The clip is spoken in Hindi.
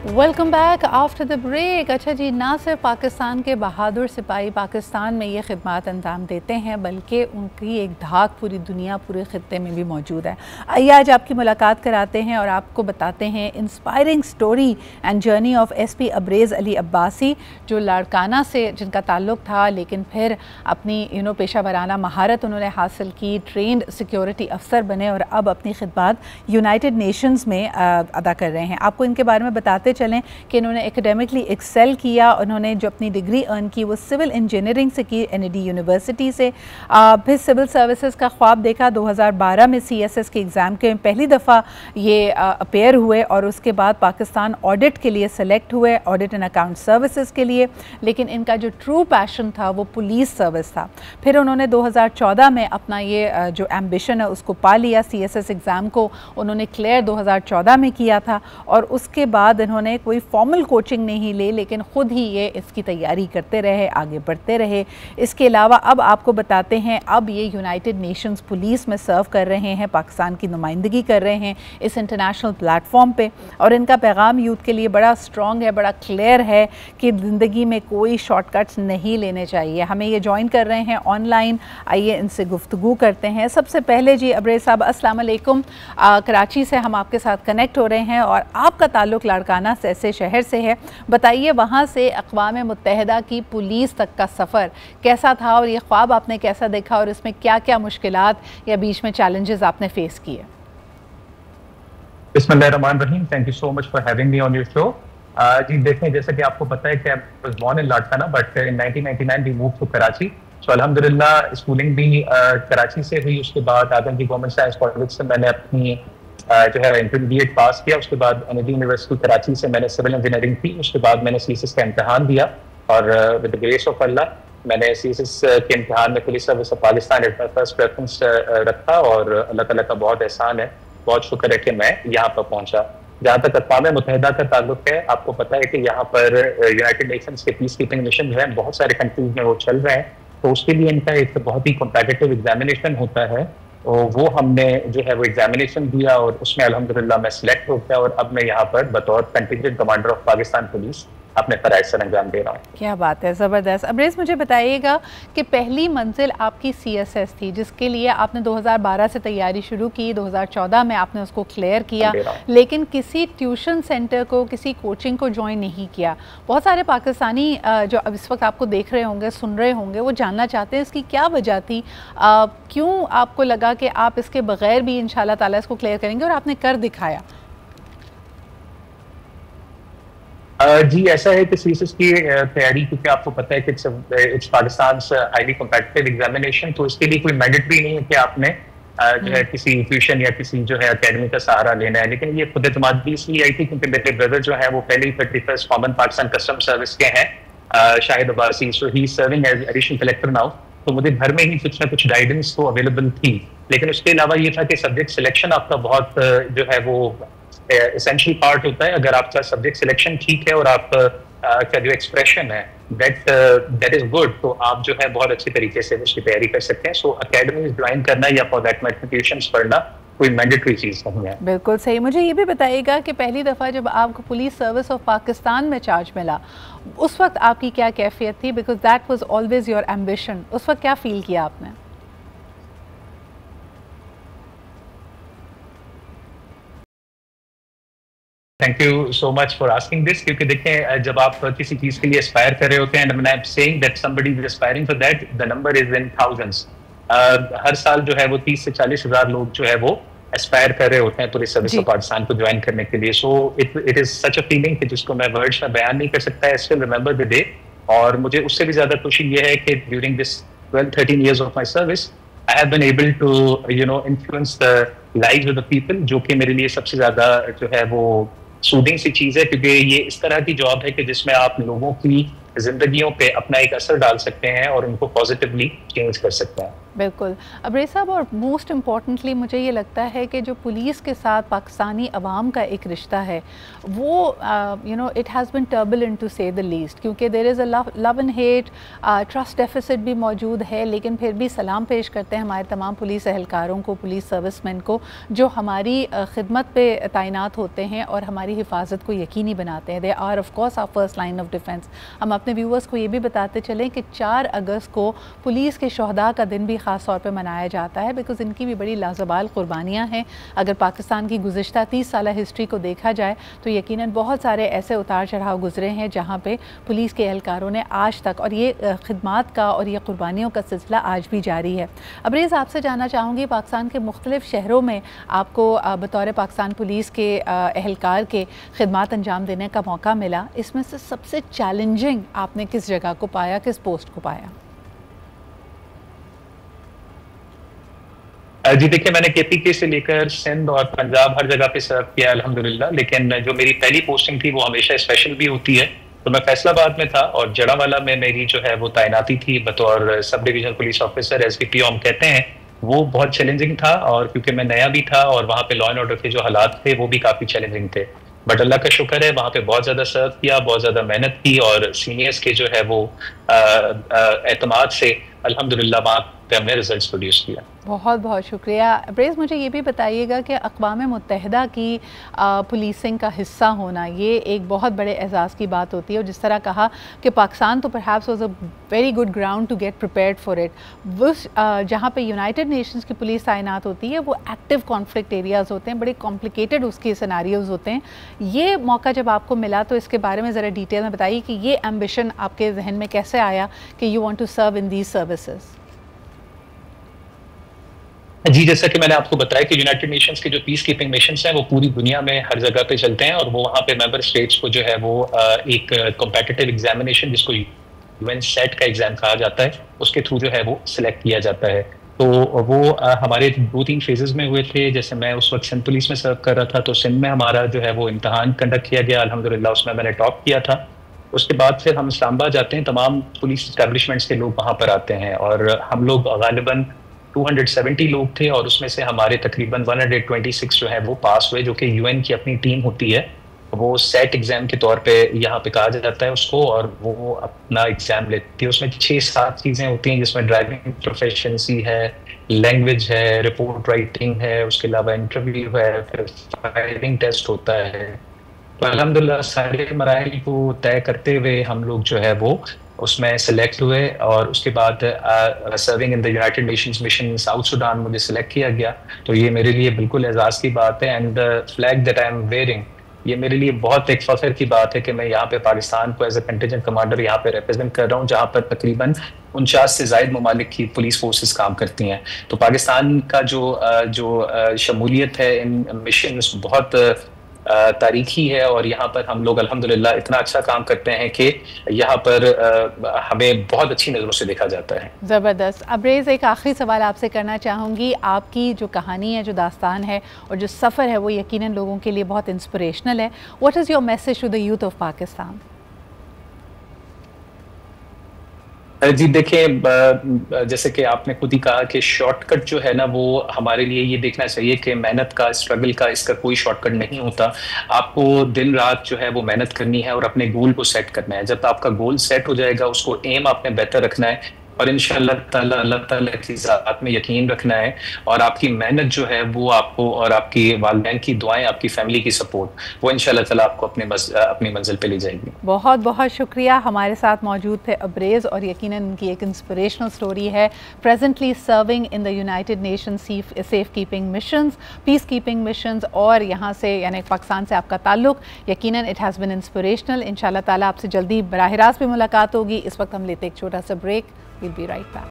Welcome back after the break. अच्छा जी, ना सिर्फ पाकिस्तान के बहादुर सिपाही पाकिस्तान में ये खिदमत अंजाम देते हैं बल्कि उनकी एक धाक पूरी दुनिया, पूरे ख़ित्ते में भी मौजूद है। आइए आज आपकी मुलाकात कराते हैं और आपको बताते हैं inspiring story and journey of SP Abrez Ali Abbasi, जो लाड़काना से जिनका ताल्लुक़ था, लेकिन फिर अपनी पेशा वराना महारत उन्होंने हासिल की, ट्रेंड सिक्योरिटी अफसर बने और अब अपनी खिदमत यूनाइटेड नेशंस में अदा कर रहे हैं। आपको इनके बारे में बताते चलें कि इन्होंने एकेडमिकली एक्सेल किया। उन्होंने जो अपनी डिग्री अर्न की वो सिविल इंजीनियरिंग से की, एनईडी यूनिवर्सिटी से। फिर सिविल सर्विसेज का ख्वाब देखा। 2012 में सीएसएस के एग्ज़ाम के पहली दफ़ा ये अपेयर हुए और उसके बाद पाकिस्तान ऑडिट के लिए सेलेक्ट हुए, ऑडिट एंड अकाउंट सर्विसेज के लिए। लेकिन इनका जो ट्रू पैशन था वो पुलिस सर्विस था। फिर उन्होंने 2014 में अपना ये जो एम्बिशन है उसको पा लिया। सीएसएस एग्ज़ाम को उन्होंने क्लियर 2014 में किया था और उसके बाद इन्होंने कोई फॉर्मल कोचिंग नहीं ली, लेकिन ख़ुद ही ये इसकी तैयारी करते रहे, आगे बढ़ते रहे। इसके अलावा अब आपको बताते हैं, अब ये यूनाइटेड नेशंस पुलिस में सर्व कर रहे हैं, पाकिस्तान की नुमाइंदगी कर रहे हैं इस इंटरनेशनल प्लेटफॉर्म पे। और इनका पैगाम यूथ के लिए बड़ा स्ट्रॉन्ग है, बड़ा क्लियर है कि ज़िंदगी में कोई शॉर्टकट्स नहीं लेने चाहिए। हमें ये ज्वाइन कर रहे हैं ऑनलाइन। आइए इनसे गुफ्तगू करते हैं। सबसे पहले जी अब्रेज़ साहब, अस्सलाम वालेकुम। कराची से हम आपके साथ कनेक्ट हो रहे हैं और आपका ताल्लुक़ लाड़काना ऐसे शहर से है। बताइए, वहाँ से अक़वाम मुत्तहिदा की पुलिस तक का सफ़र कैसा था और ये ख्वाब आपने कैसा देखा और इसमें क्या क्या मुश्किलात या बीच में चैलेंजेस आपने फेस किए? बिस्मिल्लाहिर्रहमानिर्रहीम। Thank you so much for having me on your show. जी देखें, जैसा कि आपको पता है कि I was born in Larkana but in 1999 we move to Karachi. So अल्हम्दुलिल्लाह स्कूलिंग भी कराची से हुई। उसके बाद आदम की गवर्नमेंट साइंस कॉलेज से मैंने अपनी जो है इंटरमीडिएट पास किया। उसके बाद एनईडी यूनिवर्सिटी कराची से मैंने सिविल इंजीनियरिंग की। उसके बाद मैंने सीएसएस का इम्तहान दिया और with the grace of Allah मैंने सीएसएस के इम्तहान में police service of Pakistan as my first preference रखा और अल्लाह ताला का बहुत एहसान है, बहुत शुक्र है कि मैं यहाँ पर पहुँचा। जहाँ तक अक़वाम मुत्तहिदा का ताल्लुक है, आपको पता है कि यहाँ पर यूनाइटेड नेशंस के पीस कीपिंग मिशन हैं, बहुत सारे कंट्रीज में वो चल रहे हैं। तो उसके लिए इनका एक बहुत ही कॉम्पिटिटिव एग्जामिनेशन होता है। वो हमने जो है वो एग्जामिनेशन दिया और उसमें अल्हम्दुलिल्लाह मैं सिलेक्ट हो गया और अब मैं यहाँ पर बतौर contingent commander of Pakistan police अपने फ़राइज़ सर अंजाम दे रहा हूँ। क्या बात है, ज़बरदस्त। अब्रेज़, मुझे बताइएगा कि पहली मंजिल आपकी सीएसएस थी जिसके लिए आपने 2012 से तैयारी शुरू की, 2014 में आपने उसको क्लियर किया, लेकिन किसी ट्यूशन सेंटर को, किसी कोचिंग को ज्वाइन नहीं किया। बहुत सारे पाकिस्तानी जो अब इस वक्त आपको देख रहे होंगे, सुन रहे होंगे, वो जानना चाहते हैं इसकी क्या वजह थी, क्यों आपको लगा कि आप इसके बगैर भी इंशाल्लाह ताला इसको क्लियर करेंगे और आपने कर दिखाया? जी ऐसा है कि सीएसएस की तैयारी, क्योंकि आपको पता है कि it's Pakistan highly competitive examination, तो इसके लिए कोई मैंडेटरी नहीं है कि आपने जो है किसी ट्यूशन या किसी जो है अकेडमी का सहारा लेना है। लेकिन ये खुद एतमादी इसलिए आई थी क्योंकि मेरे ब्रदर जो है वो पहले ही 31st common Pakistan custom service के हैं, Shahid Abbasi. So he serving as additional collector now. तो मुझे घर में ही कुछ ना कुछ गाइडेंस तो अवेलेबल थी, लेकिन उसके अलावा ये था कि सब्जेक्ट सिलेक्शन आपका बहुत जो है वो एसेंशियल पार्ट होता है। अगर आपका सब्जेक्ट सिलेक्शन ठीक है और आप का जो एक्सप्रेशन है दैट इज गुड, तो आप जो है बहुत अच्छे तरीके से उसकी तैयारी कर सकते हैं। सो अकेडमी ज्वाइन करना या फॉर दैट मैटर ट्यूशंस पढ़ना कोई मैंडेटरी चीज़ नहीं है। बिल्कुल सही। मुझे ये भी बताइएगा कि पहली दफ़ा जब आपको पुलिस सर्विस ऑफ पाकिस्तान में चार्ज मिला, उस वक्त आपकी क्या कैफियत थी? Because that was always your ambition. उस वक्त क्या फील किया आपने? Thank you so much for asking this, क्योंकि देखें जब आप किसी चीज़ के लिए एस्पायर कर रहे होते हैं, and I am saying that somebody is aspiring for that, the number is in thousands. हर साल जो है वो 30 से 40 हज़ार लोग जो है वो एस्पायर कर रहे होते हैं पुलिस सर्विस ऑफ पाकिस्तान को ज्वाइन करने के लिए। So it is such a feeling कि जिसको मैं वर्ड्स में बयान नहीं कर सकता। I still remember the day. और मुझे उससे भी ज़्यादा खुशी ये है कि during this 12-13 years of my service I have been able to influence the lives of the people, जो कि मेरे लिए सबसे ज़्यादा जो है वो सूदिंग सी चीज़ है, क्योंकि ये इस तरह की जॉब है कि जिसमें आप लोगों की जिंदगियों पे अपना एक असर डाल सकते हैं और उनको पॉजिटिवली चेंज कर सकते हैं। बिल्कुल अब्रेज साहब, और मोस्ट इम्पॉर्टेंटली मुझे ये लगता है कि जो पुलिस के साथ पाकिस्तानी अवाम का एक रिश्ता है वो it has been turbulent to say the least, क्योंकि there is a love and hate, trust deficit भी मौजूद है, लेकिन फिर भी सलाम पेश करते हैं हमारे तमाम पुलिस एहलकारों को, पुलिस सर्विसमैन को, जो हमारी खिदमत पे तैनात होते हैं और हमारी हिफाजत को यकीनी बनाते हैं। They are of course our first line of defence. हम अपने व्यूअर्स को ये भी बताते चलें कि 4 अगस्त को पुलिस के शहदा का दिन भी ख़ास तौर पे मनाया जाता है, बिकॉज़ इनकी भी बड़ी लाजवाल कुर्बानियाँ हैं। अगर पाकिस्तान की गुज़िश्ता 30 साल हिस्ट्री को देखा जाए तो यकीनन बहुत सारे ऐसे उतार चढ़ाव गुजरे हैं जहाँ पे पुलिस के एहलकारों ने आज तक, और ये खिदमात का और ये कुर्बानियों का सिलसिला आज भी जारी है। अब्रेज़, आपसे जानना चाहूँगी, पाकिस्तान के मुख्तलिफ़ शहरों में आपको बतौर पाकिस्तान पुलिस के एहलकार के खिदमात अंजाम देने का मौका मिला, इसमें से सबसे चैलेंजिंग आपने किस जगह को पाया, किस पोस्ट को पाया? जी देखिए, मैंने केपीके से लेकर सिंध और पंजाब हर जगह पे सर्व किया अल्हम्दुलिल्लाह, लेकिन जो मेरी पहली पोस्टिंग थी वो हमेशा स्पेशल भी होती है। तो मैं फैसलाबाद में था और जड़ावाला में मेरी जो है वो तैनाती थी बतौर sub division police officer, SDPO हम कहते हैं। वो बहुत चैलेंजिंग था और क्योंकि मैं नया भी था और वहाँ पे लॉ एंड ऑर्डर के जो हालात थे वो भी काफ़ी चैलेंजिंग थे। बट अल्लाह का शुक्र है, वहाँ पे बहुत ज़्यादा सर्व किया, बहुत ज़्यादा मेहनत की और सीनियर्स के जो है वो एतमाद से अल्हम्दुलिल्लाह वहाँ पे हमने रिजल्ट्स प्रोड्यूस किया। बहुत बहुत शुक्रिया। अब्रेज़, मुझे ये भी बताइएगा कि अक़वाम मुत्तहिदा की पुलिसिंग का हिस्सा होना ये एक बहुत बड़े एज़ाज़ की बात होती है, और जिस तरह कहा कि पाकिस्तान तो perhaps was a very good ground to get prepared for it. वो जहाँ पे यूनाइटेड नेशंस की पुलिस तैनात होती है वो एक्टिव कॉन्फ्लिक्ट एरियाज़ होते हैं, बड़े कॉम्प्लिकेटेड उसके सिनारियोज़ होते हैं। ये मौका जब आपको मिला तो इसके बारे में ज़रा डिटेल में बताइए कि ये एम्बिशन आपके जहन में कैसे आया कि you want to serve in these services? जी, जैसा कि मैंने आपको बताया कि यूनाइटेड नेशंस के जो पीस कीपिंग मिशंस हैं वो पूरी दुनिया में हर जगह पे चलते हैं और वो वहाँ पे मेंबर स्टेट्स को जो है वो एक कॉम्पिटिटिव एग्जामिनेशन, जिसको यूएन सेट का एग्जाम कहा जाता है, उसके थ्रू जो है वो सिलेक्ट किया जाता है। तो वो हमारे 2-3 फेजेस में हुए थे। जैसे मैं उस वक्त सिंध पुलिस में सर्व कर रहा था, तो सिंध में हमारा जो है वो इम्तहान कंडक्ट किया गया, अल्हम्दुलिल्लाह उसमें मैंने टॉप किया था। उसके बाद फिर हम इस्लामाबाद जाते हैं, तमाम पुलिस एस्टेब्लिशमेंट्स के लोग वहाँ पर आते हैं और हम लोग गालिबन 270 लोग थे और उसमें से हमारे तकरीबन 126 जो है वो पास हुए, जो कि यूएन की अपनी टीम होती है, वो सेट एग्जाम के तौर पे यहाँ पे कहा जाता है उसको, और वो अपना एग्जाम लेती है। उसमें 6-7 चीज़ें होती हैं, जिसमें ड्राइविंग प्रोफेशंसी है, लैंग्वेज है, रिपोर्ट राइटिंग है, उसके अलावा इंटरव्यू है, फिर फायरिंग टेस्ट होता है। तो अल्हम्दुलिल्लाह सारे मराइल को तय करते हुए हम लोग जो है वो उसमें सेलेक्ट हुए और उसके बाद serving in the United Nations mission south Sudan मुझे सेलेक्ट किया गया। तो ये मेरे लिए बिल्कुल एजाज़ की बात है and the flag that I am wearing, ये मेरे लिए बहुत एक फख्र की बात है कि मैं यहाँ पे पाकिस्तान को एज ए कंटिजेंट कमांडर यहाँ पे रिप्रेजेंट कर रहा हूँ, जहाँ पर तकरीबन 49 से ज़ायद ममालिक की पुलिस फोर्सेस काम करती हैं। तो पाकिस्तान का जो शमूलियत है इन मिशन बहुत तारीखी है और यहाँ पर हम लोग अल्हम्दुलिल्लाह इतना अच्छा काम करते हैं कि यहाँ पर हमें बहुत अच्छी नज़रों से देखा जाता है। ज़बरदस्त। अब्रेज़, एक आखिरी सवाल आपसे करना चाहूँगी। आपकी जो कहानी है, जो दास्तान है और जो सफ़र है, वो यकीनन लोगों के लिए बहुत इंस्पिरेशनल है। What is your message to the youth of Pakistan? जी देखिए, जैसे कि आपने खुद ही कहा कि शॉर्टकट जो है ना, वो हमारे लिए ये देखना चाहिए कि मेहनत का, स्ट्रगल का, इसका कोई शॉर्टकट नहीं होता। आपको दिन रात जो है वो मेहनत करनी है और अपने गोल को सेट करना है। जब आपका गोल सेट हो जाएगा, उसको एम आपने बेहतर रखना है और इंशाअल्लाह ताला अल्लाह ताला की ज़ात में यकीन रखना है और आपकी मेहनत जो है वो आपको, और आपकी वालिदैन की दुआएं, आपकी फैमिली की सपोर्ट, वो इंशाअल्लाह ताला आपको अपनी मंजिल पे ले जाएगी। बहुत बहुत शुक्रिया। हमारे साथ मौजूद थे अब्रेज़ और यकीनन उनकी एक इंस्पिरेशनल स्टोरी है। Presently serving in the United nation safe keeping missions, peace keeping missions, और यहाँ से यानी पाकिस्तान से आपका ताल्लुक, यकीनन इट हैज़ बिन इंस्पिरेशनल। इंशाअल्लाह ताला आपसे जल्दी बराह रास्त भी मुलाकात होगी। इस वक्त हम लेते एक छोटा सा break. We'll be right back.